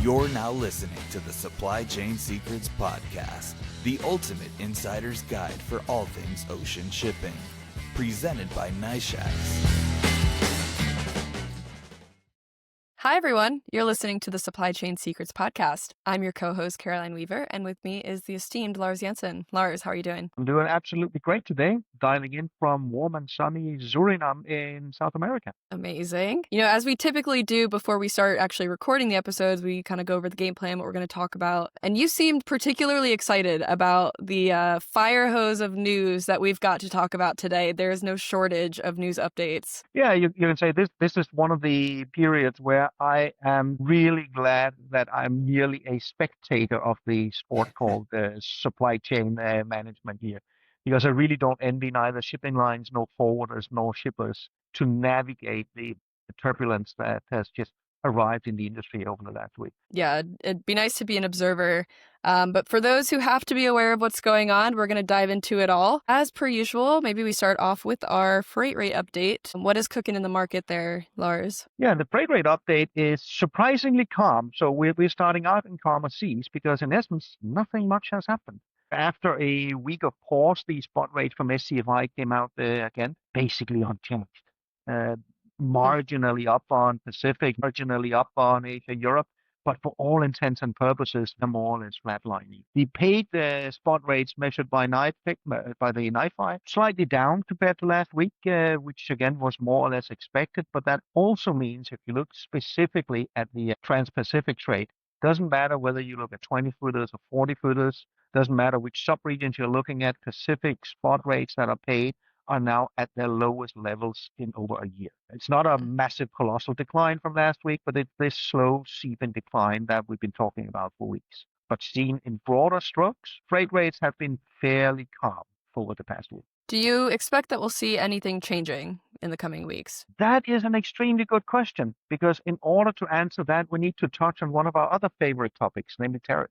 You're now listening to the Supply Chain Secrets Podcast, the ultimate insider's guide for all things ocean shipping. Presented by NiShacks. Hi, everyone. You're listening to the Supply Chain Secrets Podcast. I'm your co-host, Caroline Weaver, and with me is the esteemed Lars Jensen. Lars, how are you doing? I'm doing absolutely great today, dialing in from warm and sunny Suriname in South America. Amazing. You know, as we typically do before we start actually recording the episodes, we kind of go over the game plan, what we're going to talk about. And you seemed particularly excited about the fire hose of news that we've got to talk about today. There is no shortage of news updates. Yeah, you can say this is one of the periods where I am really glad that I'm merely a spectator of the sport called supply chain management here, because I really don't envy neither shipping lines, nor forwarders, nor shippers to navigate the turbulence that has just arrived in the industry over the last week. Yeah, it'd be nice to be an observer. But for those who have to be aware of what's going on, we're going to dive into it all. As per usual, maybe we start off with our freight rate update. What is cooking in the market there, Lars? Yeah, the freight rate update is surprisingly calm. So we're starting out in calmer seas because, in essence, nothing much has happened. After a week of pause, the spot rate from SCFI came out again, basically unchanged. Marginally up on Pacific, marginally up on Asia, Europe, but for all intents and purposes, they're more or less flatlining. The paid spot rates measured by the NiFi, slightly down compared to last week, which again was more or less expected. But that also means if you look specifically at the Trans-Pacific trade, doesn't matter whether you look at 20-footers or 40-footers, doesn't matter which subregions you're looking at, Pacific spot rates that are paid are now at their lowest levels in over a year. It's not a massive, colossal decline from last week, but it's this slow, seeping decline that we've been talking about for weeks. But seen in broader strokes, freight rates have been fairly calm over the past week. Do you expect that we'll see anything changing in the coming weeks? That is an extremely good question, because in order to answer that, we need to touch on one of our other favorite topics, namely tariff.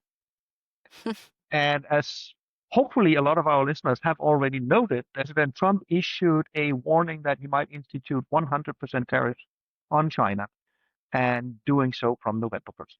And as hopefully a lot of our listeners have already noted, President Trump issued a warning that he might institute 100% tariffs on China, and doing so from November 1st.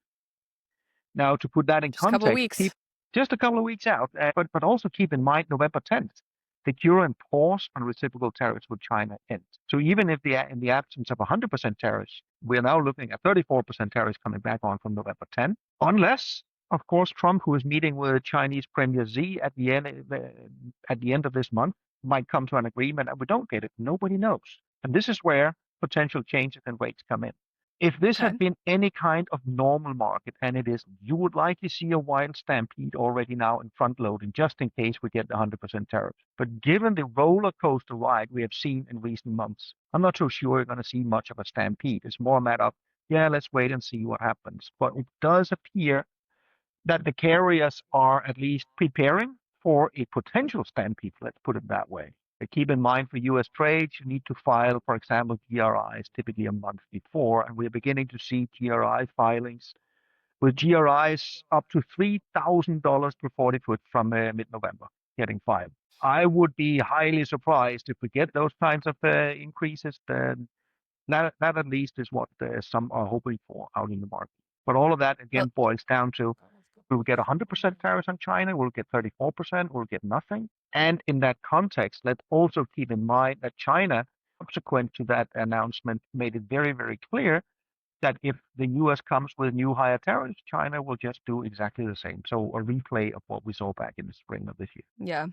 Now, to put that in Just a couple context, weeks. just a couple of weeks out, but also keep in mind November 10th, the current pause on reciprocal tariffs with China ends. So even if in the absence of 100% tariffs, we're now looking at 34% tariffs coming back on from November 10th, unless, of course, Trump, who is meeting with Chinese Premier Xi at the end of this month, might come to an agreement, and we don't get it. Nobody knows. And this is where potential changes in rates come in. If this had been any kind of normal market, and it isn't, you would likely see a wild stampede already now in front loading, just in case we get the 100% tariffs. But given the roller coaster ride we have seen in recent months, I'm not so sure you're going to see much of a stampede. It's more a matter of, let's wait and see what happens. But it does appear that the carriers are at least preparing for a potential stampede, let's put it that way. Keep in mind, for U.S. trades, you need to file, for example, GRIs typically a month before, and we're beginning to see GRI filings with GRIs up to $3,000 per 40-foot from mid-November getting filed. I would be highly surprised if we get those kinds of increases. Then that at least is what some are hoping for out in the market. But all of that, again, boils down to, we'll get 100% tariffs on China, we'll get 34%, we'll get nothing. And in that context, let's also keep in mind that China, subsequent to that announcement, made it very, very clear that if the U.S. comes with new higher tariffs, China will just do exactly the same. So a replay of what we saw back in the spring of this year. Yeah.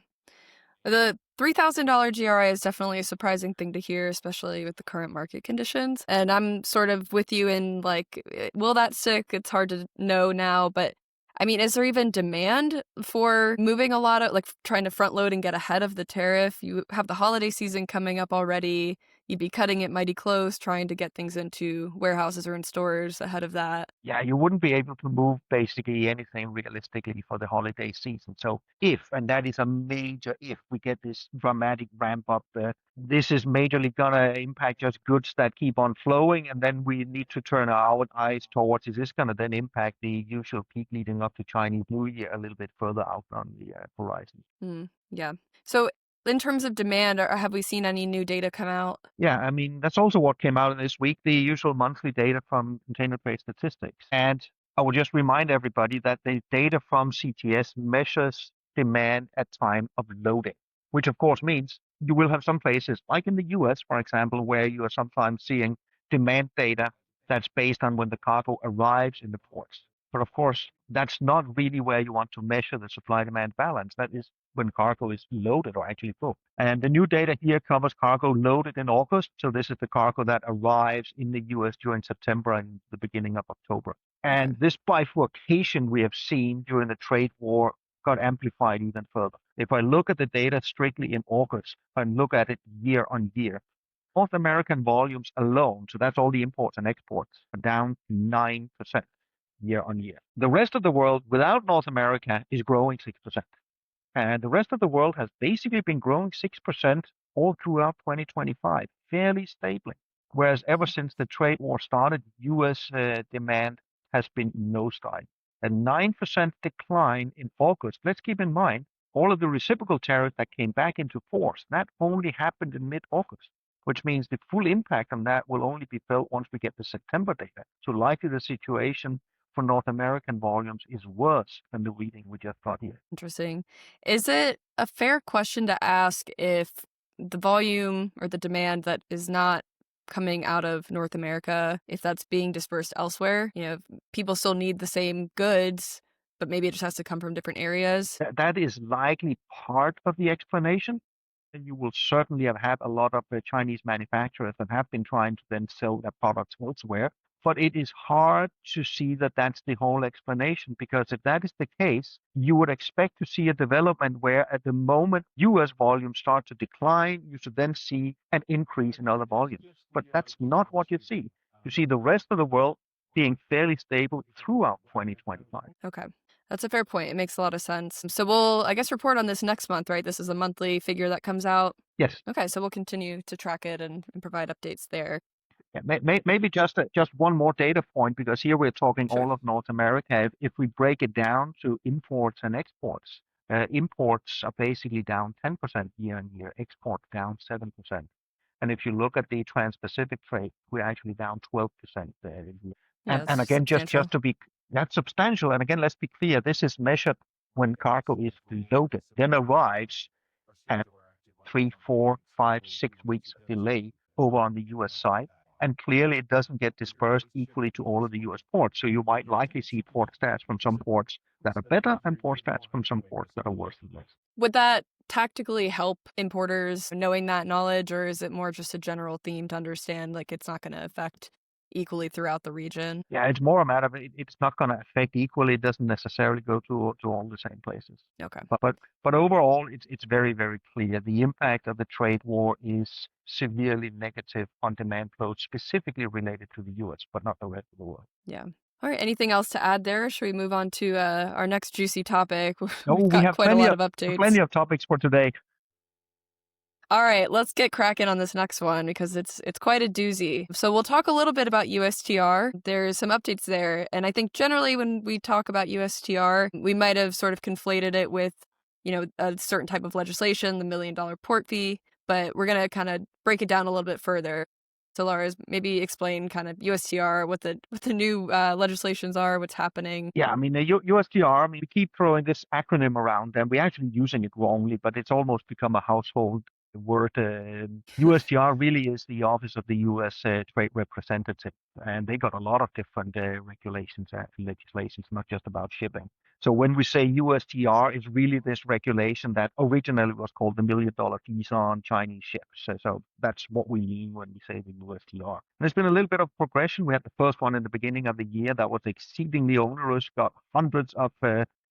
The $3,000 GRI is definitely a surprising thing to hear, especially with the current market conditions. And I'm sort of with you in, like, will that stick? It's hard to know now, but I mean, is there even demand for moving a lot of, like, trying to front load and get ahead of the tariff? You have the holiday season coming up already. You'd be cutting it mighty close, trying to get things into warehouses or in stores ahead of that. Yeah, you wouldn't be able to move basically anything realistically for the holiday season. So if, and that is a major if, we get this dramatic ramp up, this is majorly going to impact just goods that keep on flowing. And then we need to turn our eyes towards, is this going to then impact the usual peak leading up to Chinese New Year a little bit further out on the horizon? Yeah. So in terms of demand, have we seen any new data come out? Yeah, I mean, that's also what came out this week, the usual monthly data from Container Trade Statistics. And I will just remind everybody that the data from CTS measures demand at time of loading, which of course means you will have some places, like in the US, for example, where you are sometimes seeing demand data that's based on when the cargo arrives in the ports. But of course, that's not really where you want to measure the supply-demand balance. That is when cargo is loaded or actually booked. And the new data here covers cargo loaded in August. So this is the cargo that arrives in the US during September and the beginning of October. And this bifurcation we have seen during the trade war got amplified even further. If I look at the data strictly in August and look at it year on year, North American volumes alone, so that's all the imports and exports, are down 9% year on year. The rest of the world without North America is growing 6%. And the rest of the world has basically been growing 6% all throughout 2025, fairly stably. Whereas ever since the trade war started, US demand has been nosedive. A 9% decline in August. Let's keep in mind, all of the reciprocal tariff that came back into force, that only happened in mid-August, which means the full impact on that will only be felt once we get the September data. So likely the situation for North American volumes is worse than the reading we just got here. Interesting. Is it a fair question to ask if the volume or the demand that is not coming out of North America, if that's being dispersed elsewhere? You know, people still need the same goods, but maybe it just has to come from different areas. That is likely part of the explanation. And you will certainly have had a lot of Chinese manufacturers that have been trying to then sell their products elsewhere. But it is hard to see that that's the whole explanation, because if that is the case, you would expect to see a development where at the moment US volumes start to decline, you should then see an increase in other volumes. But that's not what you see. You see the rest of the world being fairly stable throughout 2025. Okay. That's a fair point. It makes a lot of sense. So we'll, I guess, report on this next month, right? This is a monthly figure that comes out. Yes. Okay, so we'll continue to track it and provide updates there. Yeah, maybe just one more data point, because here we're talking Sure. all of North America. If we break it down to imports and exports, imports are basically down 10% year on year, export down 7%. And if you look at the Trans-Pacific trade, we're actually down 12% there. Yeah, And again, just substantial. to be, that's substantial. And again, let's be clear, this is measured when cargo is loaded, then arrives at 3, 4, 5, 6 weeks of delay over on the US side. And clearly it doesn't get dispersed equally to all of the US ports. So you might likely see port stats from some ports that are better and port stats from some ports that are worse than this. Would that tactically help importers knowing that knowledge, or is it more just a general theme to understand like it's not going to affect equally throughout the region? Yeah, it's more a matter of it's not going to affect equally. It doesn't necessarily go to all the same places. Okay. But overall, it's very, very clear. The impact of the trade war is severely negative on demand flows, specifically related to the US, but not the rest of the world. Yeah. All right. Anything else to add there? Should we move on to our next juicy topic? No, We've we got have quite a lot of updates. plenty of topics for today. All right, let's get cracking on this next one because it's quite a doozy. So we'll talk a little bit about USTR. There's some updates there. And I think generally when we talk about USTR, we might have sort of conflated it with, you know, a certain type of legislation, the $1 million port fee. But we're going to kind of break it down a little bit further. So Lars, maybe explain kind of USTR, what the new legislations are, what's happening. Yeah, I mean, the USTR, we keep throwing this acronym around and we're actually using it wrongly, but it's almost become a household word. USTR really is the Office of the U.S. Trade Representative, and they got a lot of different regulations and legislations, not just about shipping. So when we say USTR, it's really this regulation that originally was called the $1 million fees on Chinese ships. So that's what we mean when we say the USTR. And there's been a little bit of progression. We had the first one in the beginning of the year that was exceedingly onerous, got hundreds of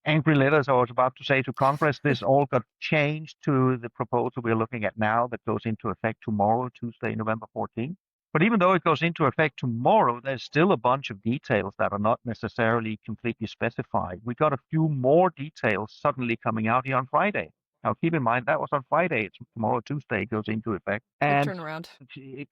angry letters, I was about to say, to Congress. This all got changed to the proposal we're looking at now that goes into effect tomorrow, Tuesday, November 14th. But even though it goes into effect tomorrow, there's still a bunch of details that are not necessarily completely specified. We got a few more details suddenly coming out here on Friday. Now, keep in mind, that was on Friday. It's tomorrow, Tuesday, it goes into effect. And turnaround.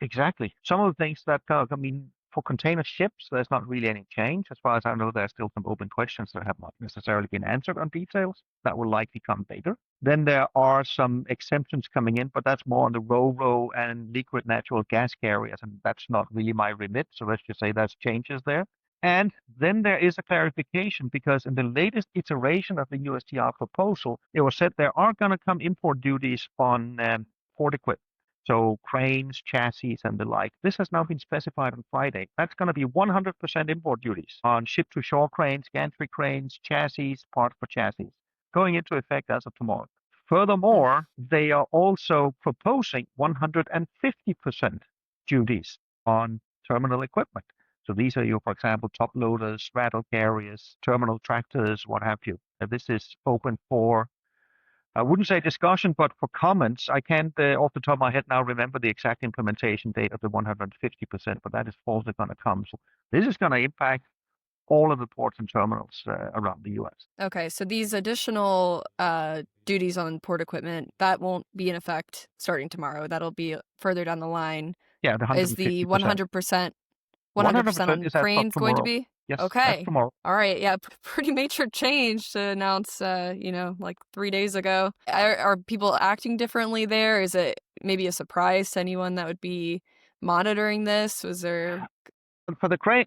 Exactly. Some of the things that, for container ships, there's not really any change. As far as I know, there's still some open questions that have not necessarily been answered on details. That will likely come later. Then there are some exemptions coming in, but that's more on the ro-ro and liquid natural gas carriers, and that's not really my remit. So let's just say there's changes there. And then there is a clarification because in the latest iteration of the USTR proposal, it was said there are going to come import duties on port equipment. So cranes, chassis, and the like. This has now been specified on Friday. That's going to be 100% import duties on ship-to-shore cranes, gantry cranes, chassis, parts for chassis, going into effect as of tomorrow. Furthermore, they are also proposing 150% duties on terminal equipment. So these are for example, top loaders, straddle carriers, terminal tractors, what have you. This is open for, I wouldn't say discussion, but for comments. I can't, off the top of my head now, remember the exact implementation date of the 150%, but that is also going to come. So this is going to impact all of the ports and terminals around the U.S. Okay, so these additional duties on port equipment, that won't be in effect starting tomorrow. That'll be further down the line. Yeah, the 150%. Is the 100% 100% on is as of cranes going to tomorrow. be? Yes, that's Okay. tomorrow. All right. Yeah, pretty major change to announce, like 3 days ago. Are people acting differently there? Is it maybe a surprise to anyone that would be monitoring this? Was there... For the cranes,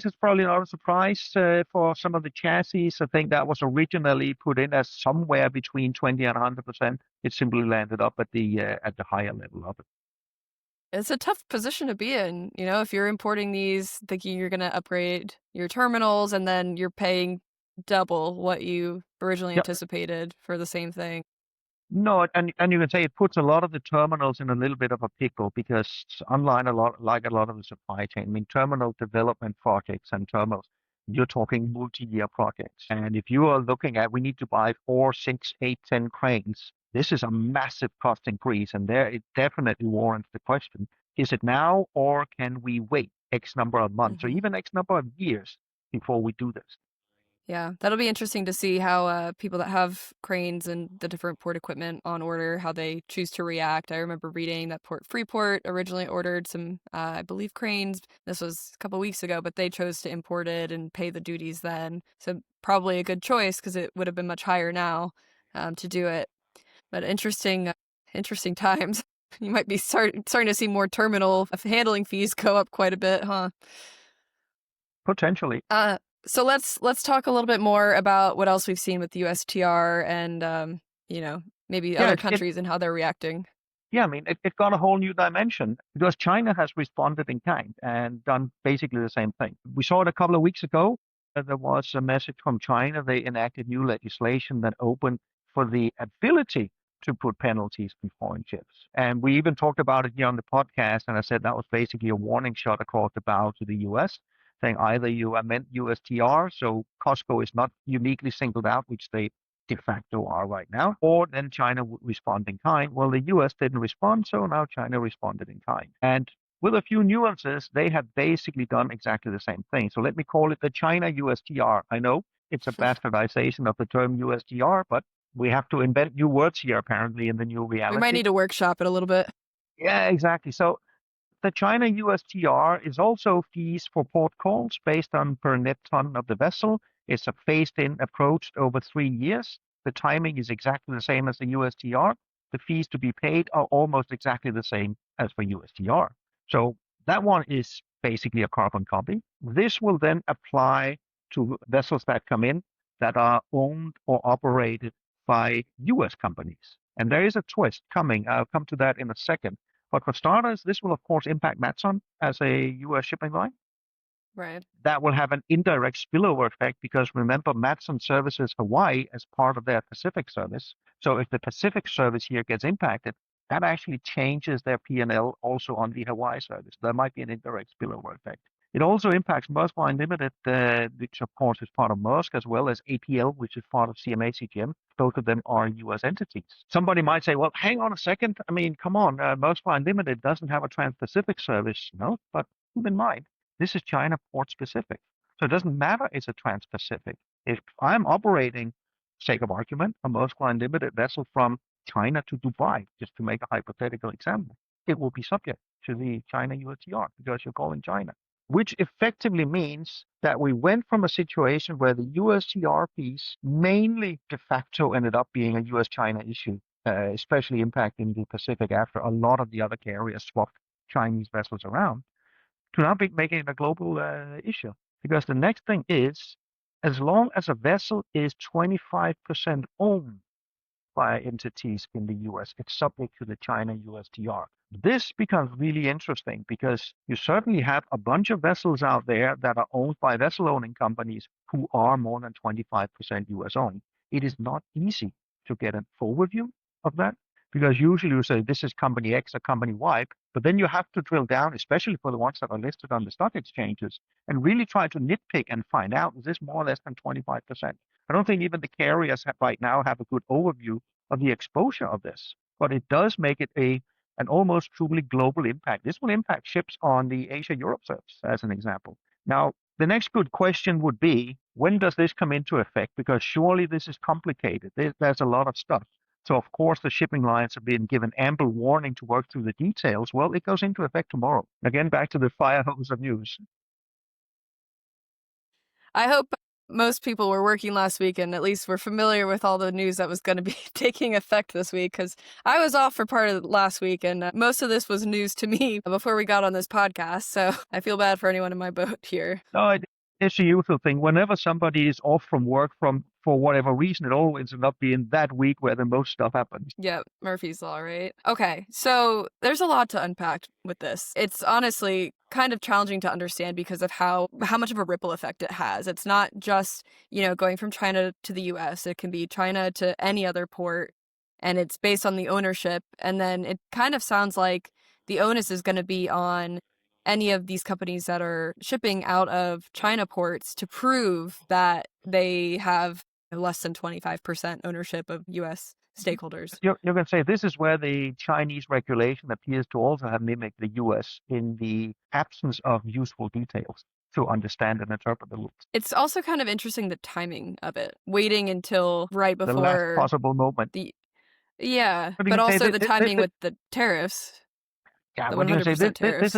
it's probably not a surprise. For some of the chassis, I think that was originally put in as somewhere between 20 and 100%. It simply landed up at the higher level of it. It's a tough position to be in, if you're importing these, thinking you're going to upgrade your terminals, and then you're paying double what you originally anticipated for the same thing. No, and you can say it puts a lot of the terminals in a little bit of a pickle because unlike a lot of the supply chain, I mean, terminal development projects and terminals, you're talking multi-year projects. And if you are looking at, we need to buy 4, 6, 8, 10 cranes, this is a massive cost increase. And there it definitely warrants the question, is it now or can we wait X number of months or even X number of years before we do this? Yeah, that'll be interesting to see how people that have cranes and the different port equipment on order, how they choose to react. I remember reading that Port Freeport originally ordered some, I believe, cranes. This was a couple weeks ago, but they chose to import it and pay the duties then. So probably a good choice because it would have been much higher now to do it. But interesting times. You might be starting to see more terminal handling fees go up quite a bit, huh? Potentially. So let's talk a little bit more about what else we've seen with the USTR and maybe other countries and how they're reacting. Yeah, I mean, it got a whole new dimension because China has responded in kind and done basically the same thing. We saw it a couple of weeks ago. There was a message from China. They enacted new legislation that opened for the ability to put penalties on foreign ships. And we even talked about it here on the podcast. And I said that was basically a warning shot across the bow to the US, saying either you amend USTR, so Costco is not uniquely singled out, which they de facto are right now, or then China would respond in kind. Well, the US didn't respond, so now China responded in kind. And with a few nuances, they have basically done exactly the same thing. So let me call it the China USTR. I know it's a bastardization of the term USTR, but we have to invent new words here, apparently, in the new reality. We might need to workshop it a little bit. Yeah, exactly. So the China USTR is also fees for port calls based on per net ton of the vessel. It's a phased-in approach over 3 years. The timing is exactly the same as the USTR. The fees to be paid are almost exactly the same as for USTR. So that one is basically a carbon copy. This will then apply to vessels that come in that are owned or operated by US companies. And there is a twist coming. I'll come to that in a second. But for starters, this will, of course, impact Matson as a U.S. shipping line. Right. That will have an indirect spillover effect because remember, Matson services Hawaii as part of their Pacific service. So if the Pacific service here gets impacted, that actually changes their P&L also on the Hawaii service. There might be an indirect spillover effect. It also impacts Maersk Line Limited, which of course is part of Maersk, as well as APL, which is part of CMA CGM. Both of them are U.S. entities. Somebody might say, well, hang on a second. I mean, come on, Maersk Line Limited doesn't have a Trans-Pacific service. No, but keep in mind, this is China port specific. So it doesn't matter it's a Trans-Pacific. If I'm operating, sake of argument, a Maersk Line Limited vessel from China to Dubai, just to make a hypothetical example, it will be subject to the China USTR because you're calling China, which effectively means that we went from a situation where the USTR piece mainly de facto ended up being a US-China issue, especially impacting the Pacific after a lot of the other carriers swapped Chinese vessels around, to now making it a global issue. Because the next thing is, as long as a vessel is 25% owned by entities in the US, it's subject to the China USTR. This becomes really interesting because you certainly have a bunch of vessels out there that are owned by vessel owning companies who are more than 25% US owned. It is not easy to get an overview of that because usually you say this is company X or company Y, but then you have to drill down, especially for the ones that are listed on the stock exchanges, and really try to nitpick and find out, is this more or less than 25%? I don't think even the carriers right now have a good overview of the exposure of this, but it does make it an almost truly global impact. This will impact ships on the Asia-Europe service, as an example. Now, the next good question would be, when does this come into effect? Because surely this is complicated. There's a lot of stuff. So, of course, the shipping lines have been given ample warning to work through the details. Well, it goes into effect tomorrow. Again, back to the fire hose of news. I hope most people were working last week and at least were familiar with all the news that was going to be taking effect this week, because I was off for part of last week and most of this was news to me before we got on this podcast. So I feel bad for anyone in my boat here. No, it's a usual thing. Whenever somebody is off from work for whatever reason, it always ends up being that week where the most stuff happens. Yeah, Murphy's Law, right? Okay, so there's a lot to unpack with this. It's honestly kind of challenging to understand because of how much of a ripple effect it has. It's not just, going from China to the US. It can be China to any other port, and it's based on the ownership. And then it kind of sounds like the onus is going to be on any of these companies that are shipping out of China ports to prove that they have less than 25% ownership of U.S. stakeholders. You're going to say this is where the Chinese regulation appears to also have mimicked the U.S. in the absence of useful details to understand and interpret the rules. It's also kind of interesting the timing of it, waiting until right before the last possible moment. But also the timing with the tariffs. Yeah, the when you say 100% tariffs.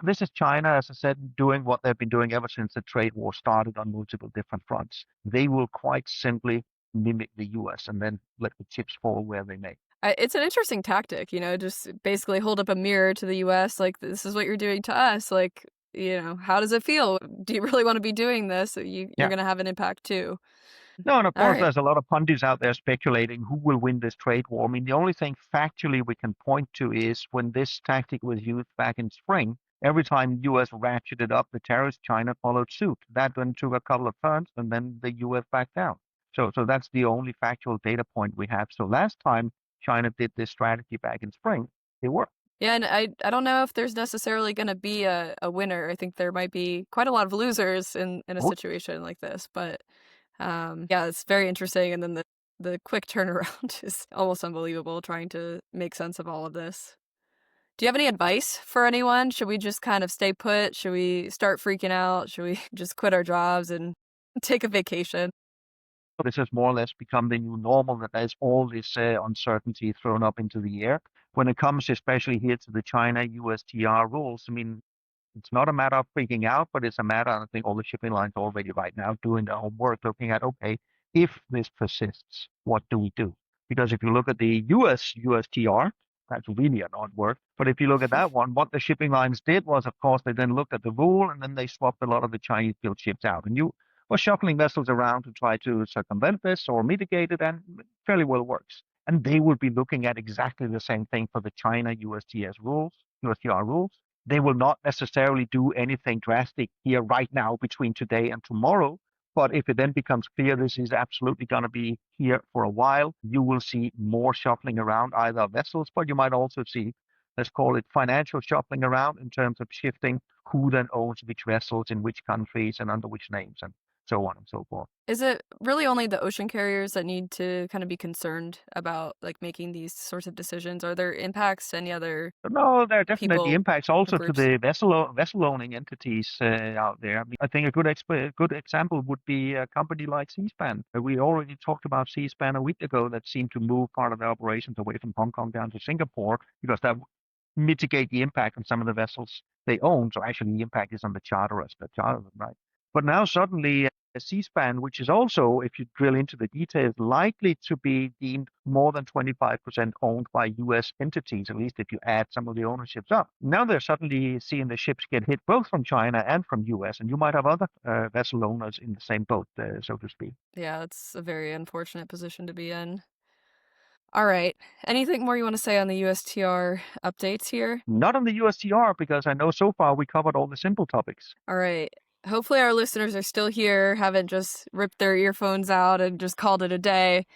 this is China, as I said, doing what they've been doing ever since the trade war started on multiple different fronts. They will quite simply mimic the U.S. and then let the chips fall where they may. It's an interesting tactic, just basically hold up a mirror to the U.S. like, this is what you're doing to us. Like, how does it feel? Do you really want to be doing this? You're going to have an impact too. No, and of course, there's a lot of pundits out there speculating who will win this trade war. I mean, the only thing factually we can point to is when this tactic was used back in spring, every time the U.S. ratcheted up the tariffs, China followed suit. That then took a couple of turns, and then the U.S. backed down. So that's the only factual data point we have. So last time China did this strategy back in spring, it worked. Yeah, and I don't know if there's necessarily going to be a winner. I think there might be quite a lot of losers in a situation like this, but... it's very interesting. And then the quick turnaround is almost unbelievable, trying to make sense of all of this. Do you have any advice for anyone? Should we just kind of stay put? Should we start freaking out? Should we just quit our jobs and take a vacation? This has more or less become the new normal, that there's all this uncertainty thrown up into the air. When it comes especially here to the China USTR rules, I mean, it's not a matter of freaking out, but it's a matter, I think all the shipping lines already right now doing their homework, looking at, okay, if this persists, what do we do? Because if you look at the US USTR, that's really an odd word. But if you look at that one, what the shipping lines did was, of course, they then looked at the rule and then they swapped a lot of the Chinese-built ships out. And you were shuffling vessels around to try to circumvent this or mitigate it, and it fairly well works. And they will be looking at exactly the same thing for the China USTR rules. They will not necessarily do anything drastic here right now between today and tomorrow. But if it then becomes clear this is absolutely going to be here for a while, you will see more shuffling around either vessels, but you might also see, let's call it financial shuffling around in terms of shifting who then owns which vessels in which countries and under which names and so on and so forth. Is it really only the ocean carriers that need to kind of be concerned about like making these sorts of decisions? Are there impacts to any other? No, there are definitely impacts also to the vessel owning entities out there. I mean, I think a good example would be a company like Seaspan. We already talked about Seaspan a week ago that seemed to move part of their operations away from Hong Kong down to Singapore because that would mitigate the impact on some of the vessels they own. So actually the impact is on the charterers that charter them, right? But now suddenly C-SPAN, which is also, if you drill into the details, likely to be deemed more than 25% owned by U.S. entities, at least if you add some of the ownerships up. Now they're suddenly seeing the ships get hit both from China and from U.S., and you might have other vessel owners in the same boat, so to speak. Yeah, it's a very unfortunate position to be in. All right. Anything more you want to say on the USTR updates here? Not on the USTR, because I know so far we covered all the simple topics. All right. Hopefully our listeners are still here, haven't just ripped their earphones out and just called it a day.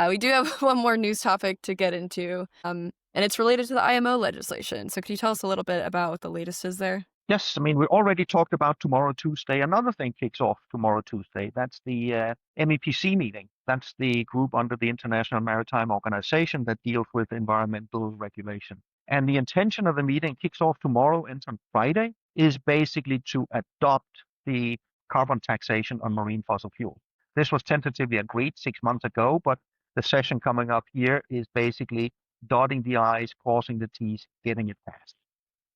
We do have one more news topic to get into, and it's related to the IMO legislation. So could you tell us a little bit about what the latest is there? Yes, I mean, we already talked about tomorrow, Tuesday. Another thing kicks off tomorrow, Tuesday. That's the MEPC meeting. That's the group under the International Maritime Organization that deals with environmental regulation. And the intention of the meeting kicks off tomorrow, ends on Friday, is basically to adopt the carbon taxation on marine fossil fuel. This was tentatively agreed 6 months ago, but the session coming up here is basically dotting the I's, crossing the T's, getting it passed.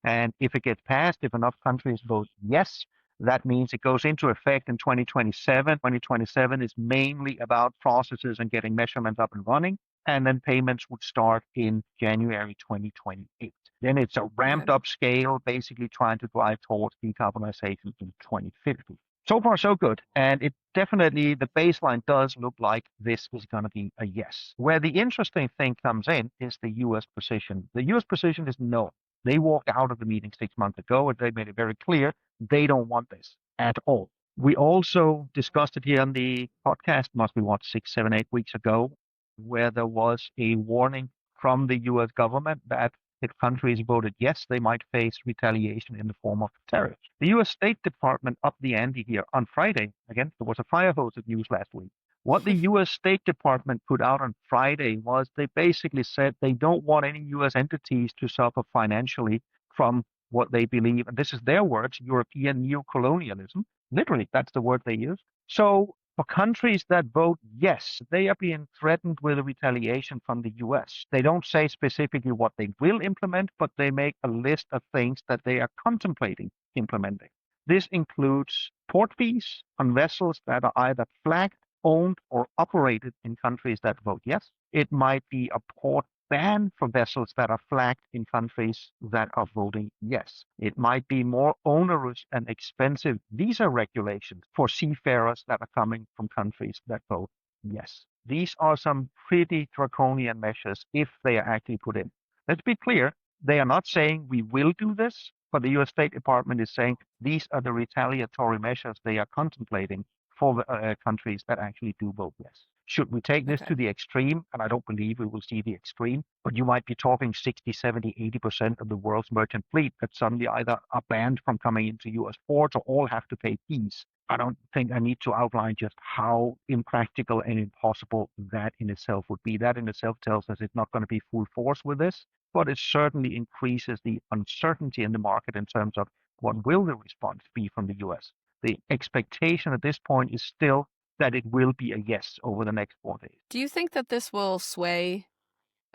And if it gets passed, if enough countries vote yes, that means it goes into effect in 2027. 2027 is mainly about processes and getting measurements up and running. And then payments would start in January 2028. Then it's a ramped up scale, basically trying to drive towards decarbonization in 2050. So far, so good. And it definitely, the baseline does look like this is going to be a yes. Where the interesting thing comes in is the US position. The US position is no. They walked out of the meeting 6 months ago, and they made it very clear they don't want this at all. We also discussed it here on the podcast, must be 6, 7, 8 weeks ago, where there was a warning from the US government that if countries voted yes, they might face retaliation in the form of tariffs. The US State Department upped the ante here on Friday. Again, there was a Firehose of news last week. What the US State Department put out on Friday was they basically said they don't want any US entities to suffer financially from what they believe, and this is their words, European neocolonialism. Literally, that's the word they use. So for countries that vote yes, they are being threatened with a retaliation from the US. They don't say specifically what they will implement, but they make a list of things that they are contemplating implementing. This includes port fees on vessels that are either flagged, owned, or operated in countries that vote yes. It might be a port ban for vessels that are flagged in countries that are voting yes. It might be more onerous and expensive visa regulations for seafarers that are coming from countries that vote yes. These are some pretty draconian measures if they are actually put in. Let's be clear, they are not saying we will do this, but the US State Department is saying these are the retaliatory measures they are contemplating for countries that actually do vote yes. Should we take this to the extreme, and I don't believe we will see the extreme, but you might be talking 60, 70, 80% of the world's merchant fleet that suddenly either are banned from coming into US ports or all have to pay fees. I don't think I need to outline just how impractical and impossible that in itself would be. That in itself tells us it's not going to be full force with this, but it certainly increases the uncertainty in the market in terms of what will the response be from the US. The expectation at this point is still that it will be a yes over the next 4 days. Do you think that this will sway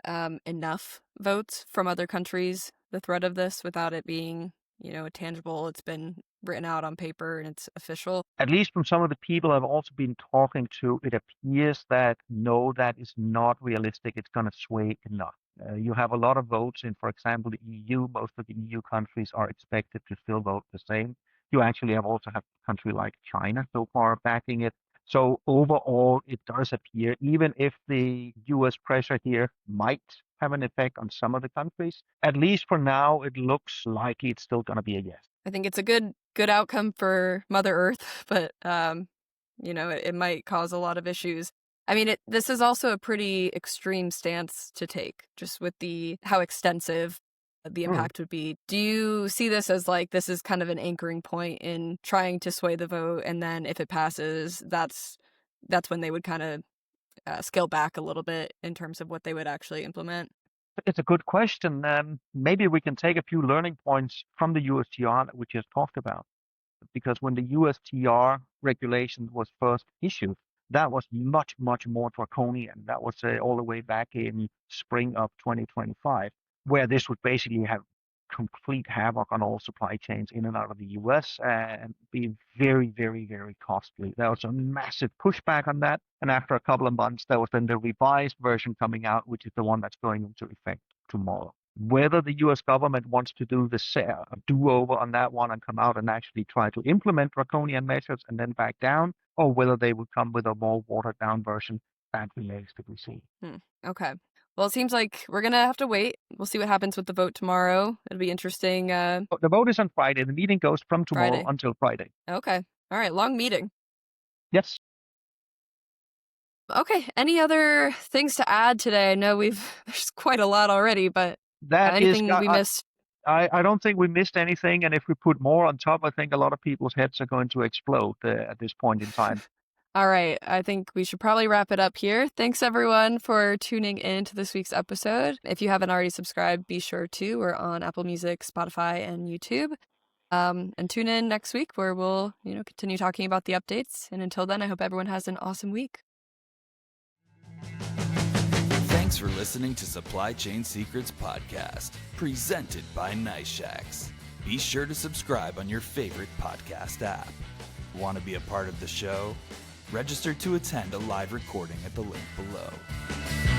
enough votes from other countries, the threat of this, without it being, a tangible, it's been written out on paper and it's official? At least from some of the people I've also been talking to, it appears that no, that is not realistic. It's going to sway enough. You have a lot of votes in, for example, the EU. Most of the EU countries are expected to still vote the same. You actually also have a country like China so far backing it. So overall, it does appear, even if the US pressure here might have an effect on some of the countries, at least for now, it looks likely it's still going to be a yes. I think it's a good outcome for Mother Earth, but it might cause a lot of issues. I mean, this is also a pretty extreme stance to take, just with how extensive the impact would be. Do you see this as this is kind of an anchoring point in trying to sway the vote, and then if it passes, that's when they would kind of scale back a little bit in terms of what they would actually implement? It's a good question. Maybe we can take a few learning points from the USTR that we just talked about. Because when the USTR regulation was first issued, that was much, much more draconian. That was all the way back in spring of 2025, where this would basically have complete havoc on all supply chains in and out of the US and be very, very, very costly. There was a massive pushback on that. And after a couple of months, there was then the revised version coming out, which is the one that's going into effect tomorrow. Whether the US government wants to do the do-over on that one and come out and actually try to implement draconian measures and then back down, or whether they will come with a more watered-down version, that remains to be seen. Okay. Well, it seems like we're going to have to wait. We'll see what happens with the vote tomorrow. It'll be interesting. The vote is on Friday. The meeting goes from tomorrow Friday. until Friday. Okay. All right. Long meeting. Yes. Okay. Any other things to add today? I know there's quite a lot already, but anything we missed? I don't think we missed anything. And if we put more on top, I think a lot of people's heads are going to explode at this point in time. All right. I think we should probably wrap it up here. Thanks, everyone, for tuning in to this week's episode. If you haven't already subscribed, be sure to. We're on Apple Music, Spotify, and YouTube. And tune in next week where we'll, continue talking about the updates. And until then, I hope everyone has an awesome week. Thanks for listening to Supply Chain Secrets Podcast, presented by Nice Shacks. Be sure to subscribe on your favorite podcast app. Want to be a part of the show? Register to attend a live recording at the link below.